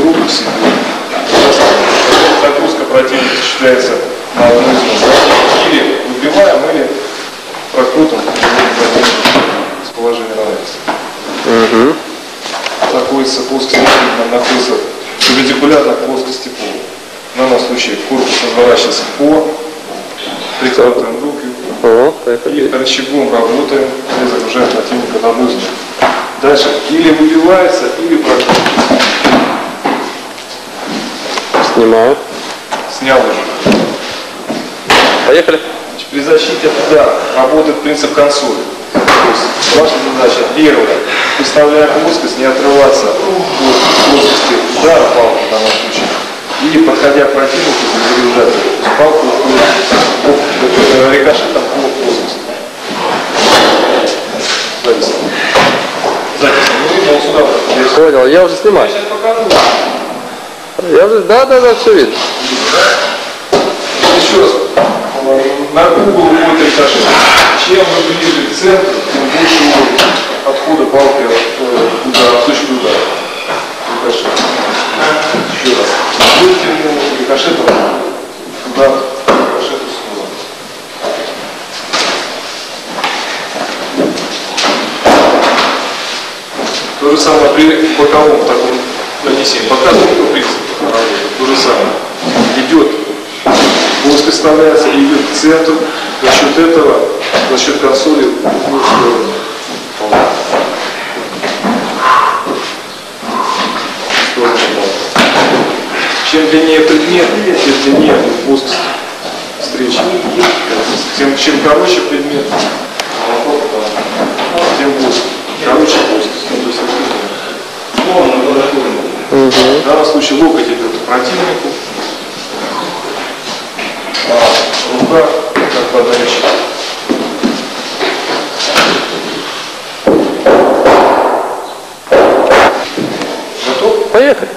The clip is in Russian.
руку к себе. Нагрузка противника осуществляется на одну из ног. Или выбиваем, или прокрутом с положения равновесия. Находится плоскость, находится перпендикулярно к плоскости пола. В данном случае корпус разворачивается по, прикладываем руки и рычагом работаем, и загружаем противника на одну из ног. Дальше или выбивается, или прокрутится. Снимаю. Снял уже. Поехали. При защите от удара работает принцип консоли. То есть ваша задача первая. Выставляя плоскость, не отрываться от плоскости удара палки в данном случае. И подходя к противнику, заряжать палку рикошетом по плоскости. Запись. Ну, сюда. Понял, я уже снимаю. Я сейчас покажу. Я уже, да, все видно. Еще раз. На угол уходит рикошет. Чем вы ближе к центру, тем больше отхода палки от удара, случае удара. Рикошет. Еще раз. Вытянул рикошетом удар рикошету снова. То же самое при боковом таком нанесении. Показываем принцип работы. То же самое. Идет. Плоскость вставляется и идет к центру. За счет этого, за счет консоли, в другую сторону. Чем длиннее предмет, тем длиннее плоскость встречи. Чем короче предмет, тем плоскость. Короче плоскость. В данном случае локоть идет к противнику. Рука как подача. Готов? Поехали.